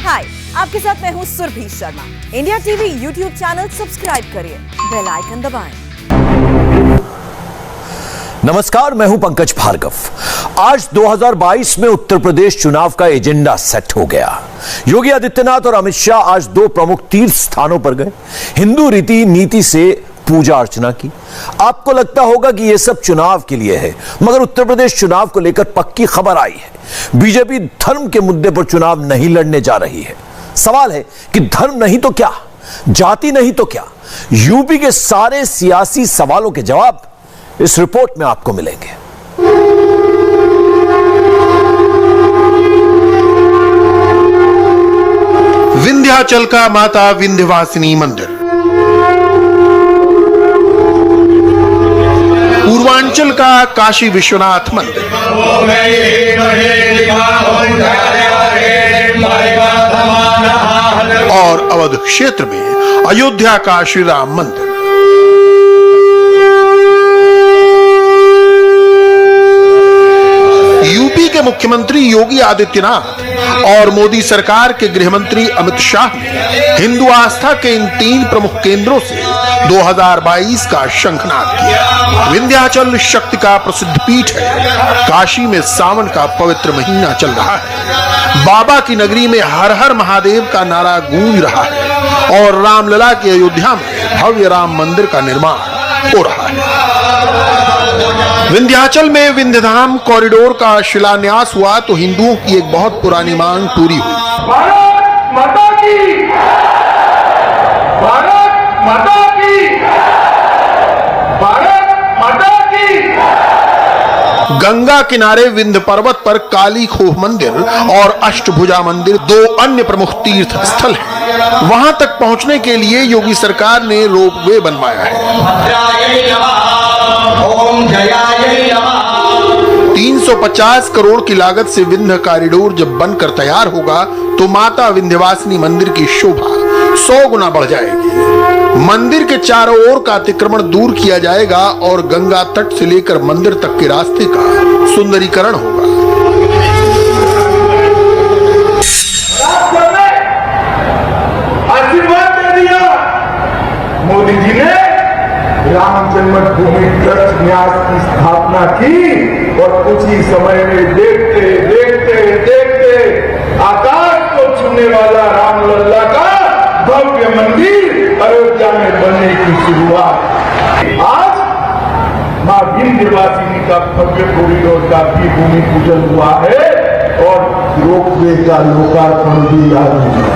हाय, आपके साथ मैं हूँ Surabhi Sharma. India TV YouTube channel subscribe करिए, बेल आइकन दबाएं। नमस्कार, मैं हूं पंकज भार्गव। आज 2022 में उत्तर प्रदेश चुनाव का एजेंडा सेट हो गया। योगी आदित्यनाथ और अमित शाह आज दो प्रमुख तीर्थ स्थानों पर गए, हिंदू रीति नीति से पूजा अर्चना की। आपको लगता होगा कि यह सब चुनाव के लिए है, मगर उत्तर प्रदेश चुनाव को लेकर पक्की खबर आई है। बीजेपी धर्म के मुद्दे पर चुनाव नहीं लड़ने जा रही है। सवाल है कि धर्म नहीं तो क्या, जाति नहीं तो क्या? यूपी के सारे सियासी सवालों के जवाब इस रिपोर्ट में आपको मिलेंगे। विंध्याचल का माता विंध्यवासिनी मंदिर, पूर्वांचल का काशी विश्वनाथ मंदिर और अवध क्षेत्र में अयोध्या का श्री राम मंदिर। यूपी के मुख्यमंत्री योगी आदित्यनाथ और मोदी सरकार के गृह मंत्री अमित शाह ने हिंदू आस्था के इन तीन प्रमुख केंद्रों से 2022 का शंखनाद किया। विंध्याचल शक्ति का प्रसिद्ध पीठ है। काशी में सावन का पवित्र महीना चल रहा है। बाबा की नगरी में हर हर महादेव का नारा गूंज रहा है और रामलला की अयोध्या में भव्य राम मंदिर का निर्माण हो रहा है। विंध्याचल में विंध्यधाम कॉरिडोर का शिलान्यास हुआ तो हिंदुओं की एक बहुत पुरानी मांग पूरी हुई। भारत माता की, भारत माता की, भारत माता की। गंगा किनारे विंध्य पर्वत पर काली खोह मंदिर और अष्टभुजा मंदिर दो अन्य प्रमुख तीर्थ स्थल हैं। वहां तक पहुंचने के लिए योगी सरकार ने रोपवे बनवाया है। 350 करोड़ की लागत से विंध्य कॉरिडोर जब बनकर तैयार होगा तो माता विंध्यवासिनी मंदिर की शोभा 100 गुना बढ़ जाएगी। मंदिर के चारों ओर का अतिक्रमण दूर किया जाएगा और गंगा तट से लेकर मंदिर तक के रास्ते का सुंदरीकरण होगा। आशीर्वाद दे दिया मोदी जी ने, राम जन्मभूमि ट्रस्ट न्यास की स्थापना की और कुछ ही समय में देखते देखते देखते आकाश को छूने वाला रामलला का भव्य मंदिर अयोध्या में बनने की शुरुआत। आज मां विंध्यवासिनी का भव्य कॉरिडोर का भी भूमि पूजन हुआ है और रोपवे का लोकार्पण भी आज हुआ।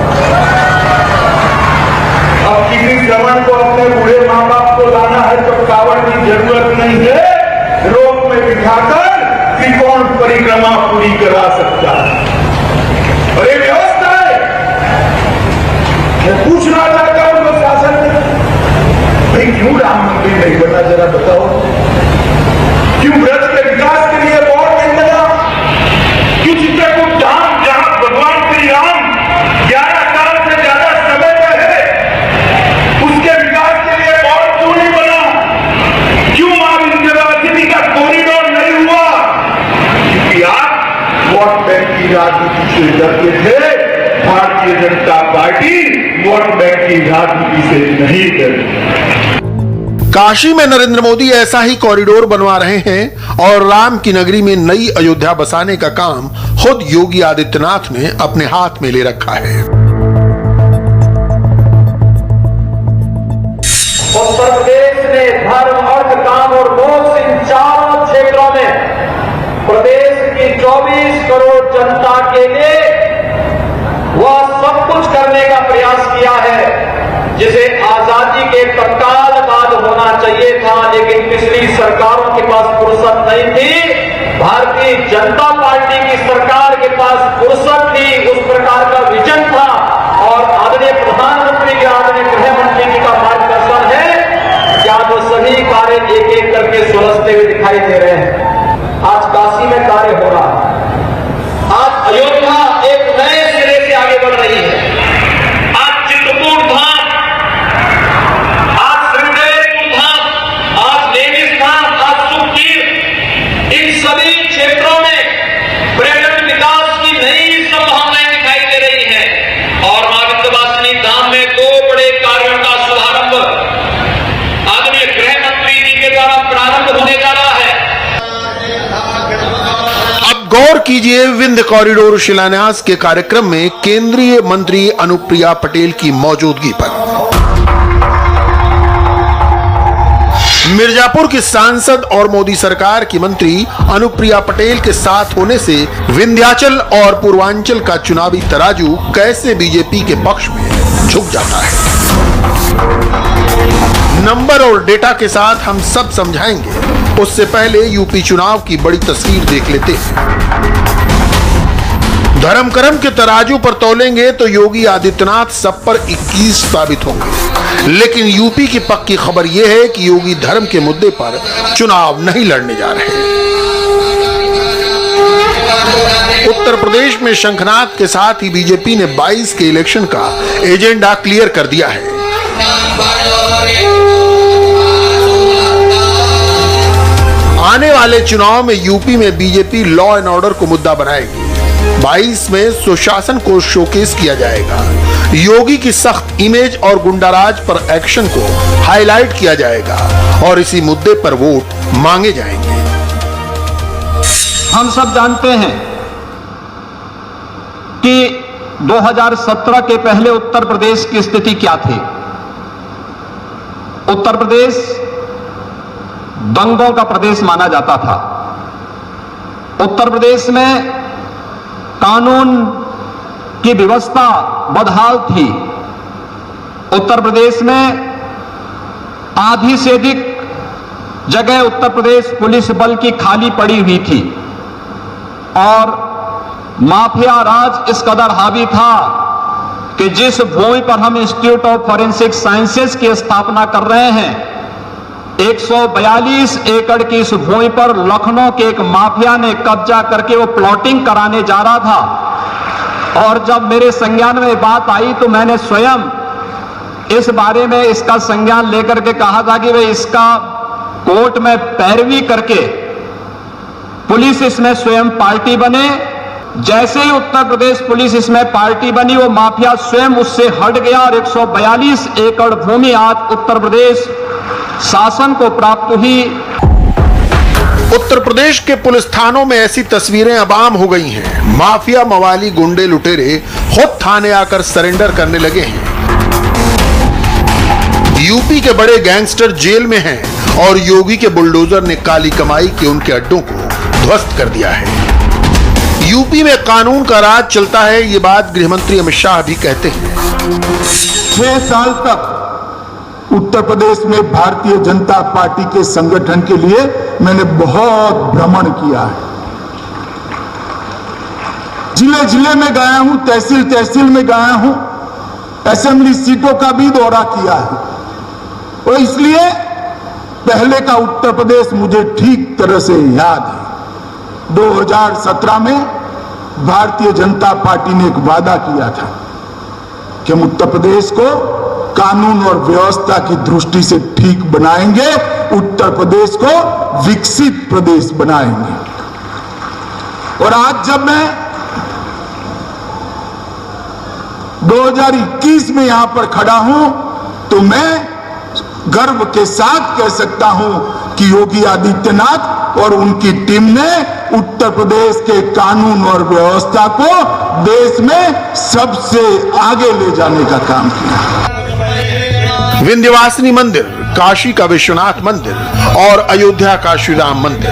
अब किसी श्रवण को अपने बूढ़े माँ बाप को लाना है तो कावड़ की जरूरत नहीं है, रोप में बिठाकर त्रिकोण परिक्रमा पूरी करा सकता है। और ये व्यवस्था है। मैं पूछना चाहता हूं प्रशासन से, भाई क्यों राम मंदिर नहीं बना, जरा बताओ। क्यों ब्रज के विकास के लिए बहुत नहीं बना? क्यों चित्रकूट धाम जहां भगवान श्री राम 11 साल से ज्यादा समय में है, उसके विकास के लिए बहुत क्यों नहीं बना? क्यों मां विंध्यवासिनी का कॉरिडोर नहीं हुआ? क्योंकि आप वोट बैंक की राजनीति से डरते थे। Bharatiya Janata party vote bank की राजनीति से नहीं डरती। काशी में नरेंद्र मोदी ऐसा ही कॉरिडोर बनवा रहे हैं और राम की नगरी में नई अयोध्या बसाने का काम खुद योगी आदित्यनाथ ने अपने हाथ में ले रखा है। उत्तर प्रदेश ने धर्म, अर्थ, काम और मोक्ष इन चारों क्षेत्रों में प्रदेश की 24 करोड़ जनता के लिए वह सब कुछ करने का प्रयास किया है जिसे आजादी के तत्काल बाद होना चाहिए था, लेकिन पिछली सरकारों के पास फुर्सत नहीं थी। भारतीय जनता पार्टी की सरकार के पास फुर्सत थी, उस प्रकार का विजन था और आदरणीय प्रधानमंत्री के, आदरणीय गृह मंत्री जी का मार्गदर्शन है। क्या वो सभी कार्य एक एक करके सुलझते हुए दिखाई दे रहे हैं। आज काशी में कार्य हो रहा है। आज अयोध्या एक नए सिरे से आगे बढ़ रही है। आज चित्रकूट धाम, आज श्रृंगेरी धाम, आज नेमिष धाम, आज सुखतीर्थ, इन सभी क्षेत्रों में पर्यटन विकास की नई कीजिए विंध्य कॉरिडोर शिलान्यास के कार्यक्रम में केंद्रीय मंत्री अनुप्रिया पटेल की मौजूदगी पर। मिर्जापुर की सांसद और मोदी सरकार की मंत्री अनुप्रिया पटेल के साथ होने से विंध्याचल और पूर्वांचल का चुनावी तराजू कैसे बीजेपी के पक्ष में झुक जाता है। नंबर और डेटा के साथ हम सब समझाएंगे, उससे पहले यूपी चुनाव की बड़ी तस्वीर देख लेते हैं। धर्म कर्म के तराजू पर तौलेंगे तो योगी आदित्यनाथ सब पर 21 साबित होंगे, लेकिन यूपी की पक्की खबर यह है कि योगी धर्म के मुद्दे पर चुनाव नहीं लड़ने जा रहे। उत्तर प्रदेश में शंखनाद के साथ ही बीजेपी ने 22 के इलेक्शन का एजेंडा क्लियर कर दिया है। आने वाले चुनाव में यूपी में बीजेपी लॉ एंड ऑर्डर को मुद्दा बनाएगी। 22 में सुशासन को शोकेस किया जाएगा। योगी की सख्त इमेज और गुंडाराज पर एक्शन को हाईलाइट किया जाएगा और इसी मुद्दे पर वोट मांगे जाएंगे। हम सब जानते हैं कि 2017 के पहले उत्तर प्रदेश की स्थिति क्या थी। उत्तर प्रदेश दंगों का प्रदेश माना जाता था। उत्तर प्रदेश में कानून की व्यवस्था बदहाल थी। उत्तर प्रदेश में आधी से अधिक जगह उत्तर प्रदेश पुलिस बल की खाली पड़ी हुई थी और माफिया राज इस कदर हावी था कि जिस भूमि पर हम इंस्टीट्यूट ऑफ फॉरेंसिक साइंसेज की स्थापना कर रहे हैं, 142 एकड़ की इस भूमि पर लखनऊ के एक माफिया ने कब्जा करके वो प्लॉटिंग कराने जा रहा था। और जब मेरे संज्ञान में बात आई तो मैंने स्वयं इस बारे में इसका संज्ञान लेकर के कहा था कि भाई इसका कोर्ट में पैरवी करके पुलिस इसमें स्वयं पार्टी बने। जैसे ही उत्तर प्रदेश पुलिस इसमें पार्टी बनी, वो माफिया स्वयं उससे हट गया और 142 एकड़ भूमि आज उत्तर प्रदेश शासन को प्राप्त हुई। उत्तर प्रदेश के पुलिस थानों में ऐसी तस्वीरें अब आम हो गई हैं। माफिया, मवाली, गुंडे, लुटेरे खुद थाने आकर सरेंडर करने लगे हैं। यूपी के बड़े गैंगस्टर जेल में हैं और योगी के बुलडोजर ने काली कमाई के उनके अड्डों को ध्वस्त कर दिया है। यूपी में कानून का राज चलता है, ये बात गृहमंत्री अमित शाह भी कहते हैं। 6 साल तक उत्तर प्रदेश में भारतीय जनता पार्टी के संगठन के लिए मैंने बहुत भ्रमण किया है। जिले जिले में गया हूं, तहसील तहसील में गया हूं, असेंबली सीटों का भी दौरा किया है। और इसलिए पहले का उत्तर प्रदेश मुझे ठीक तरह से याद है। 2017 में भारतीय जनता पार्टी ने एक वादा किया था कि हम उत्तर प्रदेश को कानून और व्यवस्था की दृष्टि से ठीक बनाएंगे, उत्तर प्रदेश को विकसित प्रदेश बनाएंगे। और आज जब मैं 2021 में यहां पर खड़ा हूं तो मैं गर्व के साथ कह सकता हूं कि योगी आदित्यनाथ और उनकी टीम ने उत्तर प्रदेश के कानून और व्यवस्था को देश में सबसे आगे ले जाने का काम किया। विंध्यवासिनी मंदिर, काशी का विश्वनाथ मंदिर और अयोध्या का श्री राम मंदिर,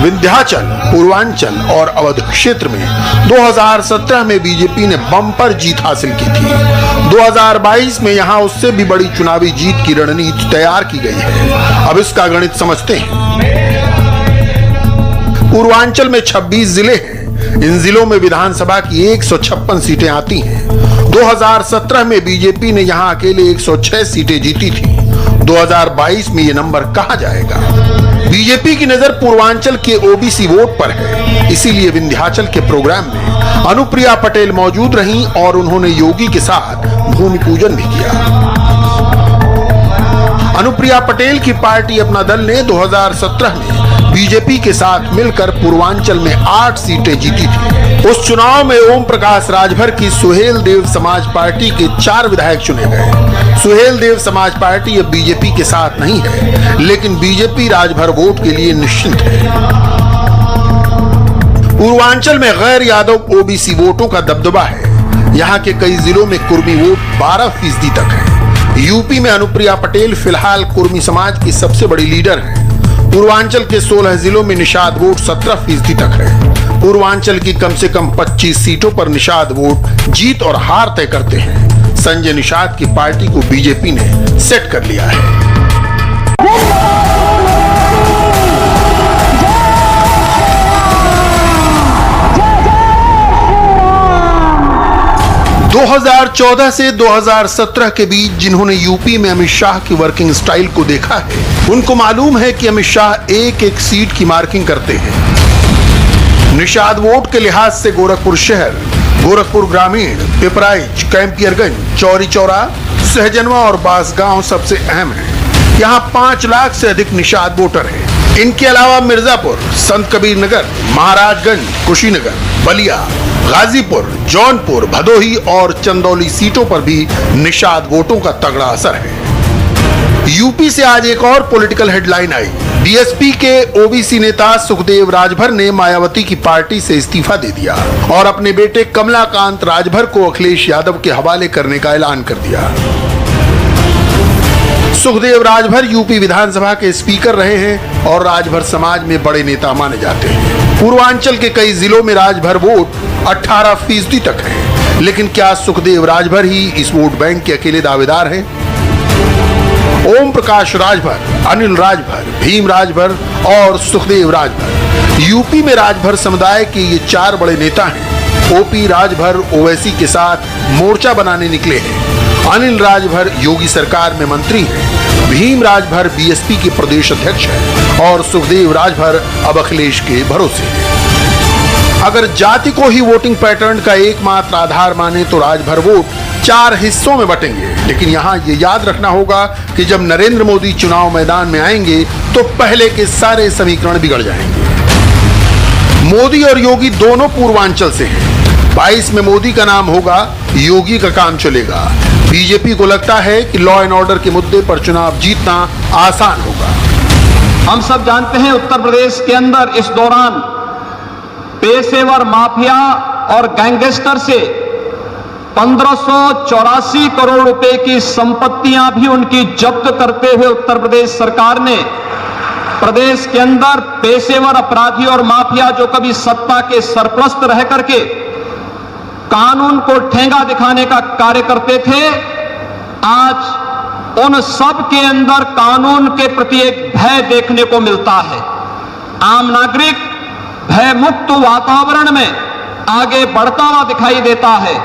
विंध्याचल, पूर्वांचल और अवध क्षेत्र में 2017 में बीजेपी ने बम्पर जीत हासिल की थी। 2022 में यहां उससे भी बड़ी चुनावी जीत की रणनीति तैयार की गई है। अब इसका गणित समझते हैं। पूर्वांचल में 26 जिले हैं। इन जिलों में विधानसभा की 156 सीटें आती हैं। 2017 में बीजेपी ने यहां अकेले 106 सीटें जीती थी। 2022 में ये नंबर कहां जाएगा? बीजेपी की नजर पूर्वांचल के ओबीसी वोट पर है, इसीलिए विंध्याचल के प्रोग्राम में अनुप्रिया पटेल मौजूद रहीं और उन्होंने योगी के साथ भूमि पूजन भी किया। अनुप्रिया पटेल की पार्टी अपना दल ने 2017 में बीजेपी के साथ मिलकर पूर्वांचल में 8 सीटें जीती थी। उस चुनाव में ओम प्रकाश राजभर की सुहेल देव समाज पार्टी के 4 विधायक चुने गए। सुहेल देव समाज पार्टी अब बीजेपी के साथ नहीं है, लेकिन बीजेपी राजभर वोट के लिए निश्चिंत है। पूर्वांचल में गैर यादव ओबीसी वोटों का दबदबा है। यहाँ के कई जिलों में कुर्मी वोट 12% तक है। यूपी में अनुप्रिया पटेल फिलहाल कुर्मी समाज की सबसे बड़ी लीडर है। पूर्वांचल के 16 जिलों में निषाद वोट 17% तक है। पूर्वांचल की कम से कम 25 सीटों पर निषाद वोट जीत और हार तय करते हैं। संजय निषाद की पार्टी को बीजेपी ने सेट कर लिया है। 2014 से 2017 के बीच जिन्होंने यूपी में अमित शाह की वर्किंग स्टाइल को देखा है, उनको मालूम है कि अमित शाह एक एक सीट की मार्किंग करते हैं। निषाद वोट के लिहाज से गोरखपुर शहर, गोरखपुर ग्रामीण, पिपराइच, कैंपियरगंज, चौरी चौरा, सहजनवा और बांसगांव सबसे अहम है। यहाँ 5 लाख से अधिक निषाद वोटर हैं। इनके अलावा मिर्जापुर, संत कबीर नगर, महाराजगंज, कुशीनगर, बलिया, गाजीपुर, जौनपुर, भदोही और चंदौली सीटों पर भी निषाद वोटों का तगड़ा असर है। यूपी से आज एक और पॉलिटिकल हेडलाइन आई। बीएसपी के ओबीसी नेता सुखदेव राजभर ने मायावती की पार्टी से इस्तीफा दे दिया और अपने बेटे कमलाकांत राजभर को अखिलेश यादव के हवाले करने का ऐलान कर दिया। सुखदेव राजभर यूपी विधानसभा के स्पीकर रहे हैं और राजभर समाज में बड़े नेता माने जाते हैं। पूर्वांचल के कई जिलों में राजभर वोट 18% तक है। लेकिन क्या सुखदेव राजभर ही इस वोट बैंक के अकेले दावेदार हैं? ओम प्रकाश राजभर, अनिल राजभर, भीम राजभर और सुखदेव राजभर यूपी में राजभर समुदाय के ये 4 बड़े नेता हैं। ओपी राजभर ओवैसी के साथ मोर्चा बनाने निकले हैं। अनिल राजभर योगी सरकार में मंत्री हैं। भीम राजभर बीएसपी के प्रदेश अध्यक्ष हैं और सुखदेव राजभर अब अखिलेश के भरोसे हैं। अगर जाति को ही वोटिंग पैटर्न का एकमात्र आधार माने तो राजभर वोट 4 हिस्सों में बटेंगे। लेकिन यहाँ ये याद रखना होगा कि जब नरेंद्र मोदी चुनाव मैदान में आएंगे तो पहले के सारे समीकरण बिगड़ जाएंगे। मोदी और योगी दोनों पूर्वांचल से हैं। 22 में मोदी का नाम होगा, योगी का काम चलेगा। बीजेपी को लगता है कि लॉ एंड ऑर्डर के मुद्दे पर चुनाव जीतना आसान होगा। हम सब जानते हैं उत्तर प्रदेश के अंदर इस दौरान पेशेवर माफिया और गैंगस्टर से 1584 करोड़ रुपए की संपत्तियां भी उनकी जब्त करते हुए उत्तर प्रदेश सरकार ने प्रदेश के अंदर पेशेवर अपराधी और माफिया जो कभी सत्ता के सरपरस्त रह करके कानून को ठेंगा दिखाने का कार्य करते थे, आज उन सब के अंदर कानून के प्रति एक भय देखने को मिलता है। आम नागरिक भय मुक्त वातावरण में आगे बढ़ता हुआ दिखाई देता है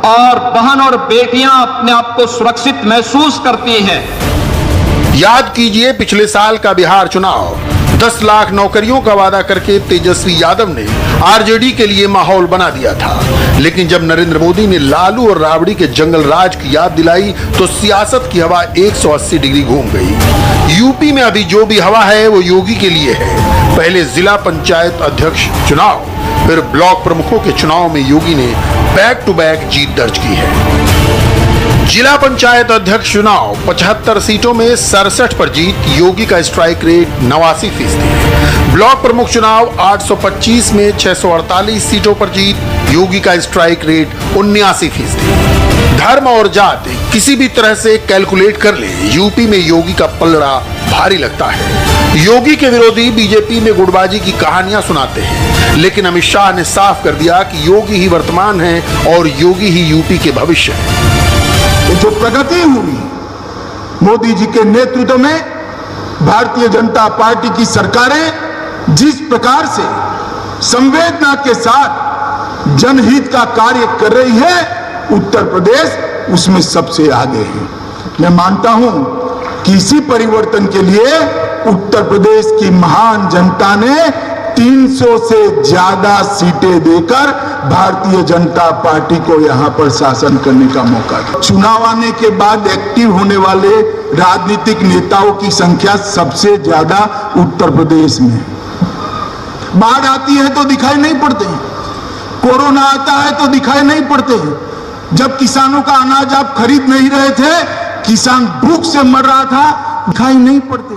और बहन और बेटियां अपने आप को सुरक्षित महसूस करती हैं। याद कीजिए पिछले साल का बिहार चुनाव। 10 लाख नौकरियों का वादा करके तेजस्वी यादव ने आरजेडी के लिए माहौल बना दिया था। लेकिन जब नरेंद्र मोदी ने लालू और राबड़ी के जंगल राज की याद दिलाई तो सियासत की हवा 180 डिग्री घूम गई। यूपी में अभी जो भी हवा है वो योगी के लिए है। पहले जिला पंचायत अध्यक्ष चुनाव, फिर ब्लॉक प्रमुखों के चुनाव में योगी ने बैक टू बैक जीत दर्ज की है। जिला पंचायत अध्यक्ष चुनाव 75 सीटों में 67 पर जीत, योगी का स्ट्राइक रेट 89%। ब्लॉक प्रमुख चुनाव 825 में 648 सीटों पर जीत, योगी का स्ट्राइक रेट 79%। धर्म और जाति किसी भी तरह से कैलकुलेट कर ले, यूपी में योगी का पलड़ा भारी लगता है। योगी के विरोधी बीजेपी में गुटबाजी की कहानियां सुनाते हैं, लेकिन अमित शाह ने साफ कर दिया कि योगी ही वर्तमान है और योगी ही यूपी के भविष्य है। जो प्रगति हुई मोदी जी के नेतृत्व में, भारतीय जनता पार्टी की सरकारें जिस प्रकार से संवेदना के साथ जनहित का कार्य कर रही है, उत्तर प्रदेश उसमें सबसे आगे है। मैं मानता हूं कि इसी परिवर्तन के लिए उत्तर प्रदेश की महान जनता ने 300 से ज्यादा सीटें देकर भारतीय जनता पार्टी को यहां पर शासन करने का मौका दिया। चुनाव आने के बाद एक्टिव होने वाले राजनीतिक नेताओं की संख्या सबसे ज्यादा उत्तर प्रदेश में। बाढ़ आती है तो दिखाई नहीं पड़ते, कोरोना आता है तो दिखाई नहीं पड़ते। जब किसानों का अनाज आप खरीद नहीं रहे थे, किसान भूख से मर रहा था, दिखाई नहीं पड़ते।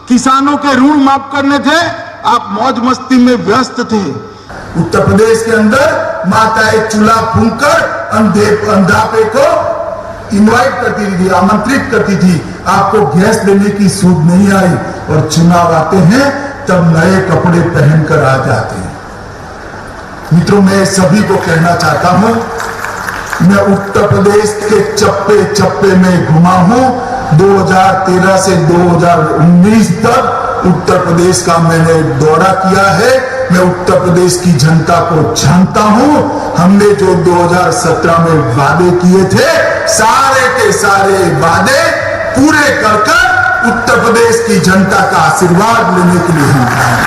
किसानों के ऋण माफ करने थे, आप मौज मस्ती में व्यस्त थे। उत्तर प्रदेश के अंदर माताएं चूल्हा फूंककर अंधापे को इनवाइट करती थी, आमंत्रित करती थी, आपको गैस देने की सूझ नहीं आई, और चुनाव आते हैं तब नए कपड़े पहनकर आ जाते हैं। मित्रों, मैं सभी को कहना चाहता हूं, मैं उत्तर प्रदेश के चप्पे चप्पे में घुमा हूं। 2013 से 2019 तक उत्तर प्रदेश का मैंने दौरा किया है। मैं उत्तर प्रदेश की जनता को जानता हूं। हमने जो 2017 में वादे किए थे, सारे के सारे वादे पूरे कर उत्तर प्रदेश की जनता का आशीर्वाद लेने के लिए हम आए।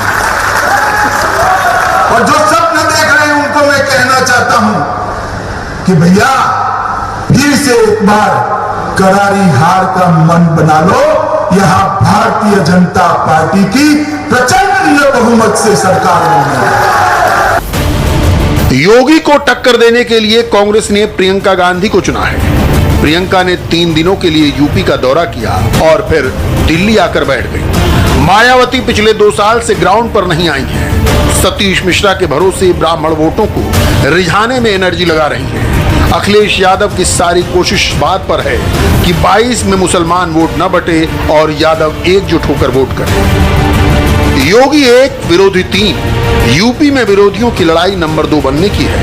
और जो सपने देख रहे हैं उनको मैं कहना चाहता हूं कि भैया फिर से एक बार करारी हार का मन बना लो। यहां भारतीय जनता पार्टी की प्रचंड बहुमत से सरकार बनी। योगी को टक्कर देने के लिए कांग्रेस ने प्रियंका गांधी को चुना है। प्रियंका ने 3 दिनों के लिए यूपी का दौरा किया और फिर दिल्ली आकर बैठ गई। मायावती पिछले 2 साल से ग्राउंड पर नहीं आई है। सतीश मिश्रा के भरोसे ब्राह्मण वोटों को रिझाने में एनर्जी लगा रही है। अखिलेश यादव की सारी कोशिश बात पर है कि 22 में मुसलमान वोट न बटे और यादव एकजुट होकर वोट करें। योगी 1 विरोधी 3 यूपी में विरोधियों की लड़ाई नंबर 2 बनने की है,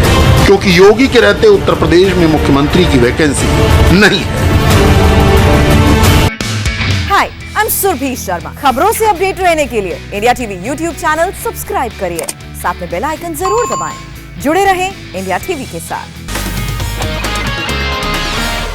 क्योंकि योगी के रहते उत्तर प्रदेश में मुख्यमंत्री की वैकेंसी नहीं है। हाय, आई एम सुरभि शर्मा। खबरों से अपडेट रहने के लिए India TV YouTube channel subscribe करिए, साथ में बेल आइकन जरूर दबाएं। जुड़े रहें इंडिया टीवी के साथ।